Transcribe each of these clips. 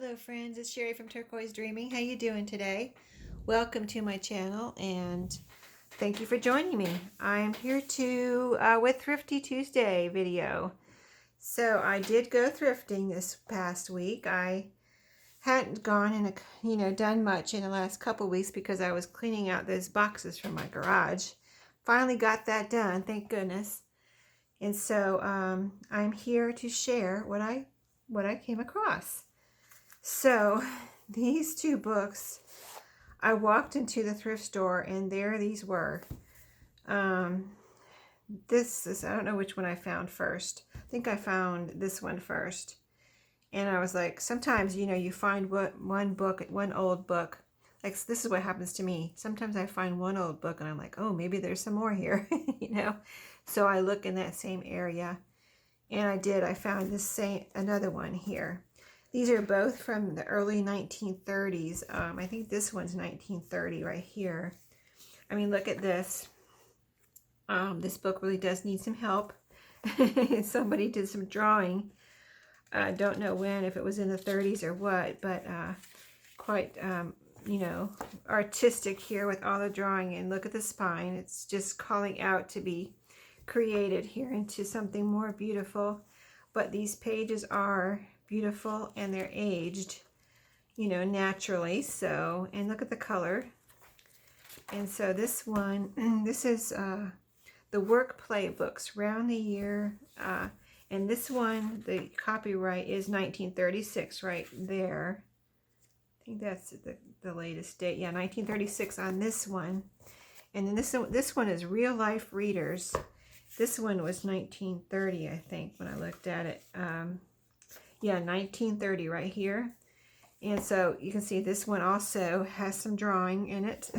Hello friends, it's Sherry from Turquoise Dreaming. How you doing today? Welcome to my channel and thank you for joining me. I'm here with Thrifty Tuesday video. So I did go thrifting this past week. I hadn't gone and done much in the last couple weeks because I was cleaning out those boxes from my garage. Finally got that done, thank goodness. And so I'm here to share what I came across. So these two books, I walked into the thrift store and there these were. This is, I don't know which one I found first. I think I found this one first. And I was like, sometimes, you find one old book. Like this is what happens to me. Sometimes I find one old book and I'm like, oh, maybe there's some more here, So I look in that same area. And I did. I found another one here. These are both from the early 1930s. I think this one's 1930 right here. I mean, look at this. This book really does need some help. Somebody did some drawing. I don't know when, if it was in the 30s or what, but quite, artistic here with all the drawing. And look at the spine. It's just calling out to be created here into something more beautiful. But these pages are beautiful and they're aged, naturally. So, and look at the color. And so this one, this is the work play books, round the year. And this one, the copyright is 1936 right there. I think that's the latest date. Yeah, 1936 on this one. And then this one is Real Life Readers. This one was 1930, I think, when I looked at it. Yeah, 1930 right here. And so you can see this one also has some drawing in it.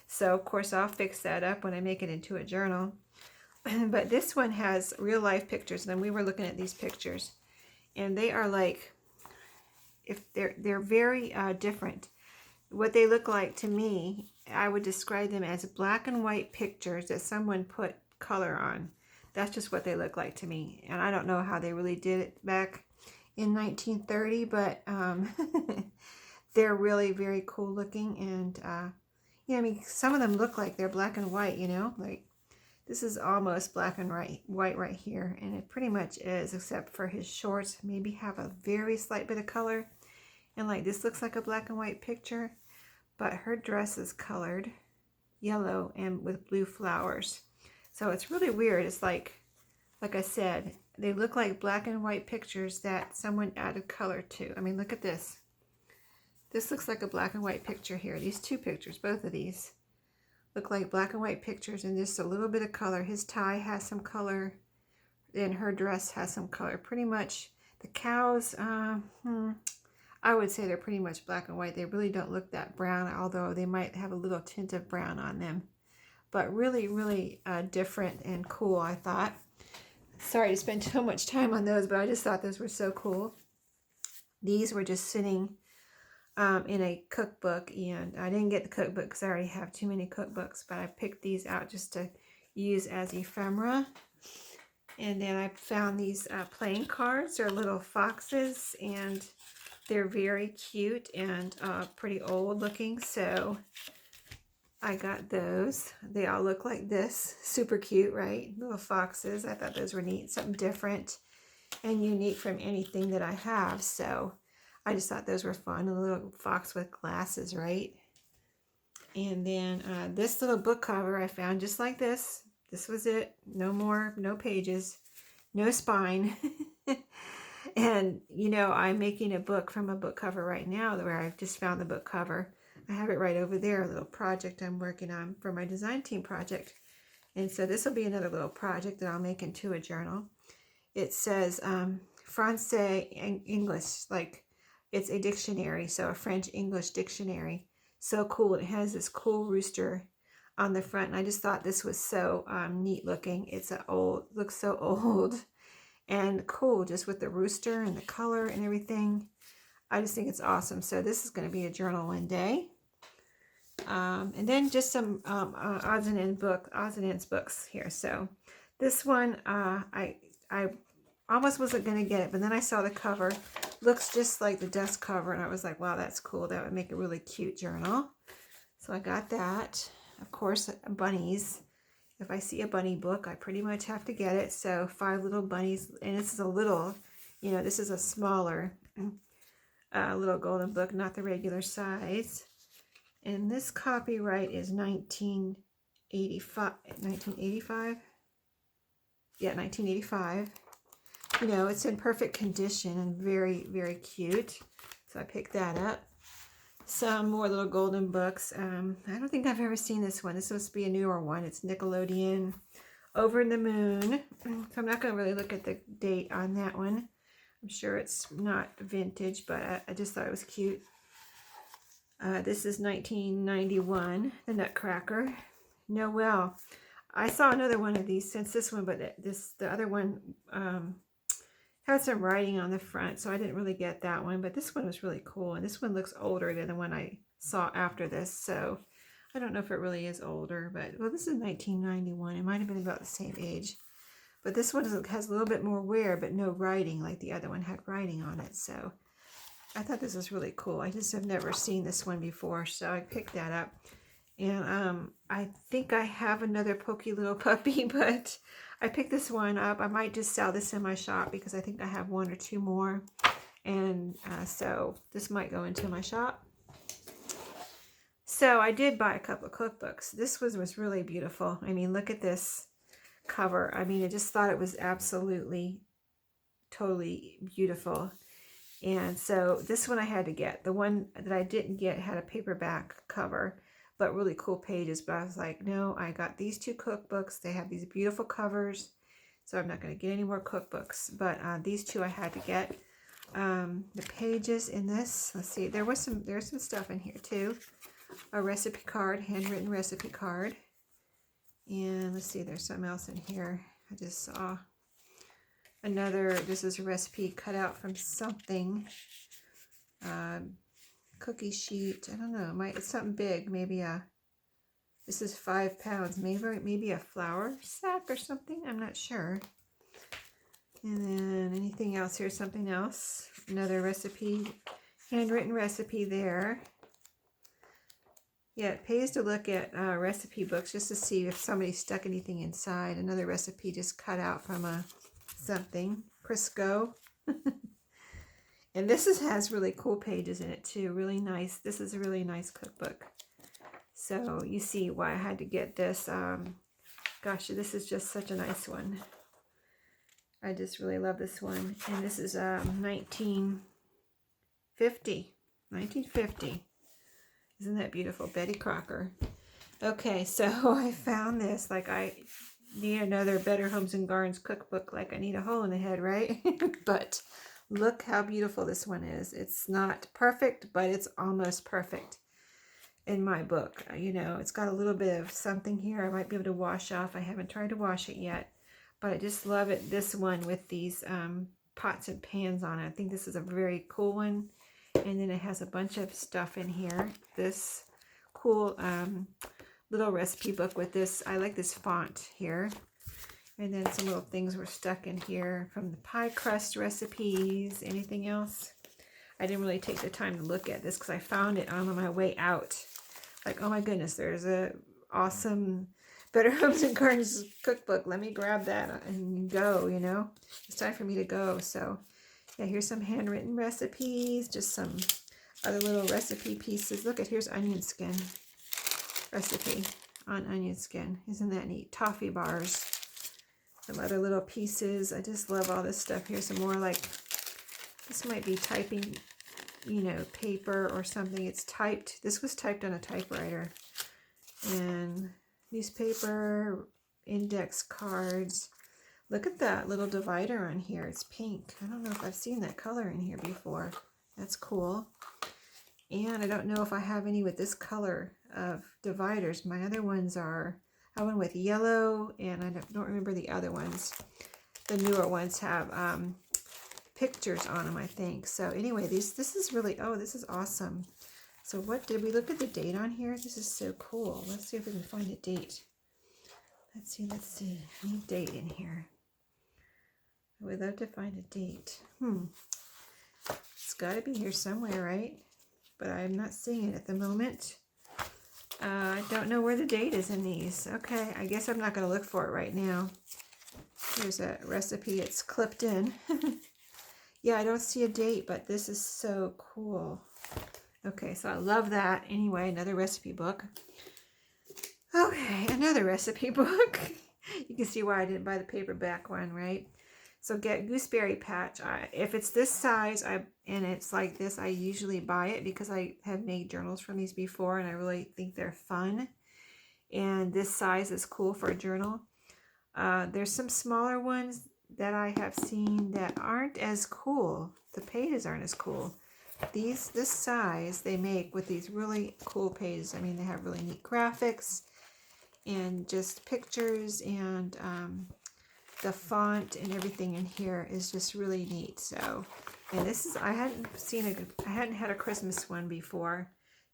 So, of course, I'll fix that up when I make it into a journal. But this one has real life pictures. And we were looking at these pictures. And they are like, if they're very different. What they look like to me, I would describe them as black and white pictures that someone put color on. That's just what they look like to me. And I don't know how they really did it back in 1930, but they're really very cool looking. And I mean, some of them look like they're black and white, like this is almost black and white right here, and it pretty much is, except for his shorts maybe have a very slight bit of color. And like this looks like a black and white picture, but her dress is colored yellow and with blue flowers. So it's really weird. It's like I said, they look like black and white pictures that someone added color to. I mean, look at this. This looks like a black and white picture here. These two pictures, both of these, look like black and white pictures and just a little bit of color. His tie has some color and her dress has some color. Pretty much the cows, I would say they're pretty much black and white. They really don't look that brown, although they might have a little tint of brown on them. But really, really different and cool, I thought. Sorry to spend so much time on those, but I just thought those were so cool. These were just sitting in a cookbook, and I didn't get the cookbook because I already have too many cookbooks, but I picked these out just to use as ephemera. And then I found these playing cards. They're little foxes, and they're very cute and pretty old looking, so I got those. They all look like this. Super cute, right? Little foxes. I thought those were neat. Something different and unique from anything that I have. So I just thought those were fun. A little fox with glasses, right? And then this little book cover I found just like this. This was it. No more, no pages, no spine. And, I'm making a book from a book cover right now where I've just found the book cover. I have it right over there, a little project I'm working on for my design team project. And so this will be another little project that I'll make into a journal. It says Francais English, like it's a dictionary, so a French-English dictionary. So cool. It has this cool rooster on the front, and I just thought this was so neat looking. Looks so old and cool, just with the rooster and the color and everything. I just think it's awesome. So this is going to be a journal one day. And then just some odds and ends books here. So this one, I almost wasn't going to get it, but then I saw the cover Looks just like the dust cover, and I was like, wow, that's cool. That would make a really cute journal. So I got that. Of course, bunnies. If I see a bunny book, I pretty much have to get it. So 5 little bunnies, and this is a little, you know, this is a smaller little golden book, not the regular size. And this copyright is 1985. 1985? Yeah, 1985. You know, it's in perfect condition and very, very cute. So I picked that up. Some more little golden books. I don't think I've ever seen this one. This is supposed to be a newer one. It's Nickelodeon, Over the Moon. So I'm not going to really look at the date on that one. I'm sure it's not vintage, but I just thought it was cute. This is 1991, The Nutcracker. Noel. I saw another one of these since this one, but the other one had some writing on the front, so I didn't really get that one. But this one was really cool, and this one looks older than the one I saw after this. So I don't know if it really is older, but well, this is 1991. It might have been about the same age. But this one has a little bit more wear, but no writing like the other one had writing on it. So I thought this was really cool. I just have never seen this one before, so I picked that up. And I think I have another Pokey Little Puppy, but I picked this one up. I might just sell this in my shop because I think I have 1 or 2 more. And so this might go into my shop. So I did buy a couple of cookbooks. This was really beautiful. I mean, look at this cover. I mean, I just thought it was absolutely, totally beautiful. And so this one I had to get. The one that I didn't get had a paperback cover, but really cool pages. But I was like, no, I got these 2 cookbooks. They have these beautiful covers, so I'm not going to get any more cookbooks. But these 2 I had to get. The pages in this, let's see, there's some stuff in here too. A recipe card, handwritten recipe card. And let's see, there's something else in here. I just saw another, this is a recipe cut out from something. Cookie sheet, I don't know, it's something big, maybe this is 5 pounds, maybe a flour sack or something, I'm not sure. And then anything else here, something else, another recipe, handwritten recipe there. Yeah, it pays to look at recipe books just to see if somebody stuck anything inside. Another recipe just cut out from something, Crisco. And this has really cool pages in it too, really nice. This is a really nice cookbook. So you see why I had to get this. Gosh, this is just such a nice one. I just really love this one. And this is 1950. 1950. Isn't that beautiful? Betty Crocker. Okay, so I found this. Like, I need another Better Homes and Gardens cookbook. Like, I need a hole in the head, right? But look how beautiful this one is. It's not perfect, but it's almost perfect in my book. You know, it's got a little bit of something here I might be able to wash off. I haven't tried to wash it yet, but I just love it. This one with these pots and pans on it. I think this is a very cool one. And then it has a bunch of stuff in here. This cool little recipe book with this. I like this font here. And then some little things were stuck in here from the pie crust recipes. Anything else? I didn't really take the time to look at this because I found it on my way out. Like, oh my goodness, there's a awesome Better Homes and Gardens cookbook. Let me grab that and go, you know. It's time for me to go, so... Yeah, here's some handwritten recipes, just some other little recipe pieces. Look at, here's onion skin recipe on onion skin. Isn't that neat? Toffee bars, some other little pieces. I just love all this stuff. Here's some more, like, this might be typing, you know, paper or something. It's typed. This was typed on a typewriter. And newspaper, index cards. Look at that little divider on here. It's pink. I don't know if I've seen that color in here before. That's cool. And I don't know if I have any with this color of dividers. My other ones are, I have one with yellow, and I don't remember the other ones. The newer ones have pictures on them, I think. So anyway, this is really, oh, this is awesome. So what, did we look at the date on here? This is so cool. Let's see if we can find a date. Let's see. I need date in here. I would love to find a date. It's got to be here somewhere, right? But I'm not seeing it at the moment. I don't know where the date is in these. Okay, I guess I'm not going to look for it right now. Here's a recipe. It's clipped in. Yeah, I don't see a date, but this is so cool. Okay, so I love that. Anyway, another recipe book. Okay, another recipe book. You can see why I didn't buy the paperback one, right? So get Gooseberry Patch. If it's this size and it's like this, I usually buy it because I have made journals from these before and I really think they're fun. And this size is cool for a journal. There's some smaller ones that I have seen that aren't as cool. The pages aren't as cool. This size they make with these really cool pages. I mean, they have really neat graphics and just pictures, and the font and everything in here is just really neat. So, and this is, I hadn't had a Christmas one before.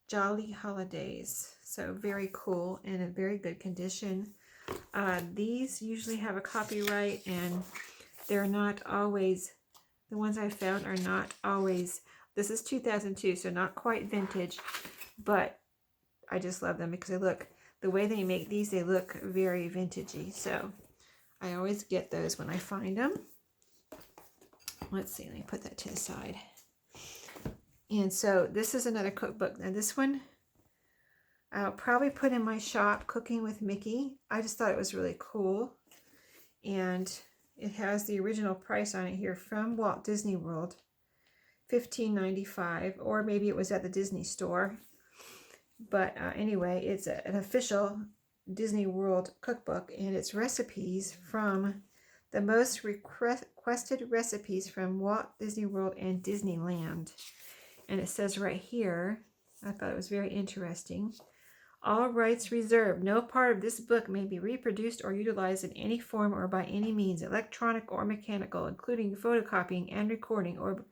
Jolly Holidays. So very cool and in very good condition. These usually have a copyright, and they're not always, the ones I found are not always, this is 2002, so not quite vintage, but I just love them because they look, the way they make these, they look very vintagey. So I always get those when I find them. Let's see, let me put that to the side. And so this is another cookbook. Now this one, I'll probably put in my shop, Cooking with Mickey. I just thought it was really cool. And it has the original price on it here from Walt Disney World, $15.95, or maybe it was at the Disney store. But anyway, it's an official Disney World cookbook, and it's recipes from the most requested recipes from Walt Disney World and Disneyland. And it says right here, I thought it was very interesting, all rights reserved. No part of this book may be reproduced or utilized in any form or by any means, electronic or mechanical, including photocopying and recording, or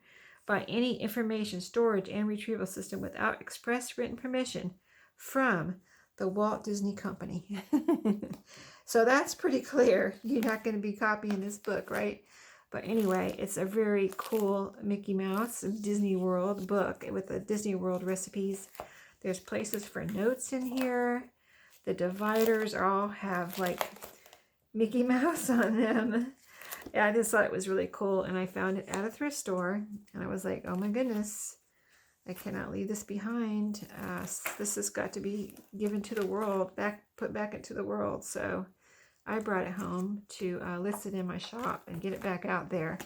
by any information storage and retrieval system without express written permission from the Walt Disney Company. So that's pretty clear. You're not going to be copying this book, right? But anyway, it's a very cool Mickey Mouse Disney World book with the Disney World recipes. There's places for notes in here. The dividers all have like Mickey Mouse on them. Yeah, I just thought it was really cool, and I found it at a thrift store, and I was like, oh my goodness, I cannot leave this behind. This has got to be given to the world, put back into the world. So I brought it home to list it in my shop and get it back out there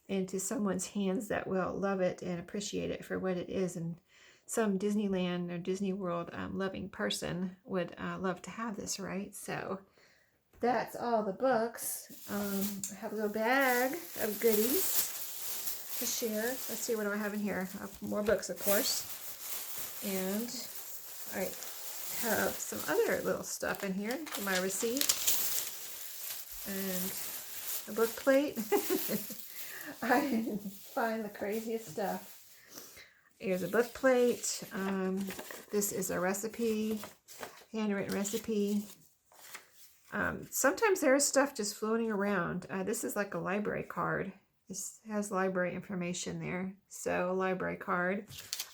into someone's hands that will love it and appreciate it for what it is. And some Disneyland or Disney World loving person would love to have this, right? So that's all the books. I have a little bag of goodies to share. Let's see, what do I have in here? More books, of course. And I have some other little stuff in here. My receipt and a book plate. I find the craziest stuff. Here's a book plate. This is a recipe, handwritten recipe. Sometimes there is stuff just floating around. This is like a library card. This has library information there. So, a library card.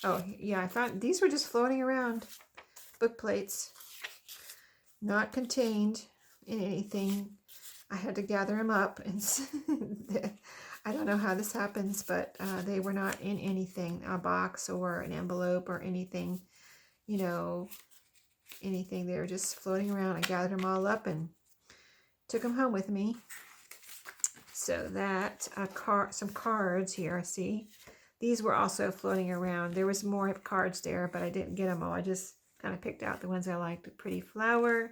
Oh, yeah, I found these were just floating around. Book plates. Not contained in anything. I had to gather them up. And I don't know how this happens, but they were not in anything. A box or an envelope or anything. You know, anything. They were just floating around. I gathered them all up and took them home with me. So that, some cards here, see? These were also floating around. There was more cards there, but I didn't get them all. I just kind of picked out the ones I liked. A pretty flower.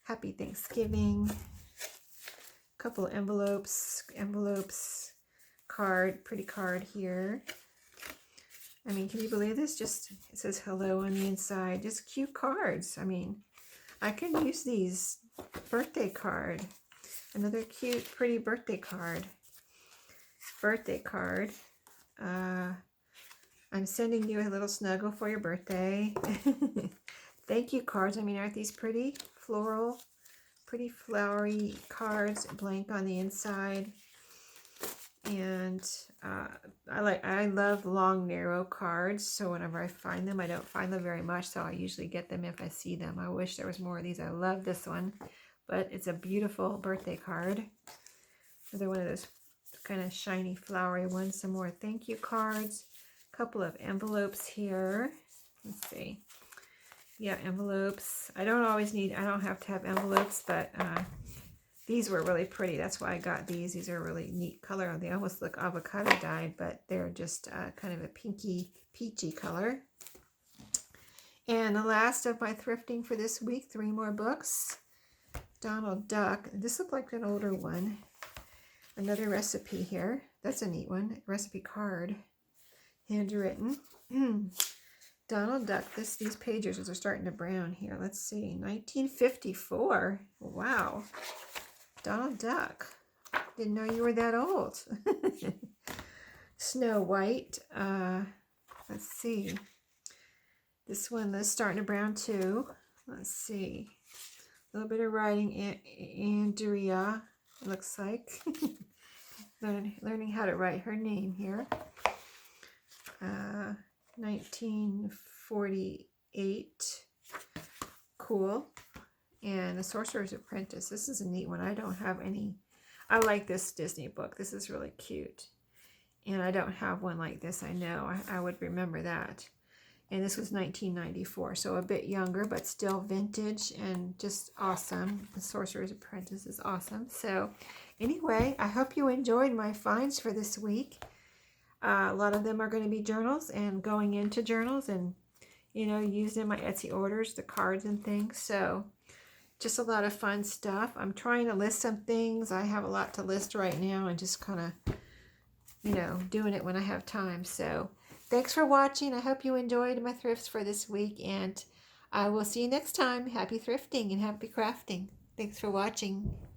Happy Thanksgiving. A couple of envelopes. Card, pretty card here. I mean, can you believe this? Just, it says hello on the inside. Just cute cards. I mean, I can use these. Birthday card. Another cute, pretty birthday card. I'm sending you a little snuggle for your birthday. Thank you cards. I mean, aren't these pretty? Floral, pretty flowery cards, blank on the inside. And I love long, narrow cards. So whenever I find them, I don't find them very much. So I usually get them if I see them. I wish there was more of these. I love this one, but it's a beautiful birthday card. Another one of those kind of shiny, flowery ones. Some more thank you cards. A couple of envelopes here. Let's see. Yeah, envelopes. I don't have to have envelopes, but these were really pretty. That's why I got these. These are a really neat color. They almost look avocado dyed, but they're just kind of a pinky, peachy color. And the last of my thrifting for this week, 3 more books. Donald Duck. This looked like an older one. Another recipe here. That's a neat one. Recipe card. Handwritten. Donald Duck. These pages are starting to brown here. Let's see. 1954. Wow. Donald Duck. Didn't know you were that old. Snow White. Let's see. This one is starting to brown too. Let's see. A little bit of writing. Andrea, it looks like. Learning how to write her name here. 1948. Cool. And The Sorcerer's Apprentice. This is a neat one. I don't have any. I like this Disney book. This is really cute. And I don't have one like this. I know. I would remember that. And this was 1994. So a bit younger, but still vintage and just awesome. The Sorcerer's Apprentice is awesome. So anyway, I hope you enjoyed my finds for this week. A lot of them are going to be journals and going into journals and, used in my Etsy orders, the cards and things. So just a lot of fun stuff. I'm trying to list some things. I have a lot to list right now and just kind of, doing it when I have time. So thanks for watching. I hope you enjoyed my thrifts for this week, and I will see you next time. Happy thrifting and happy crafting. Thanks for watching.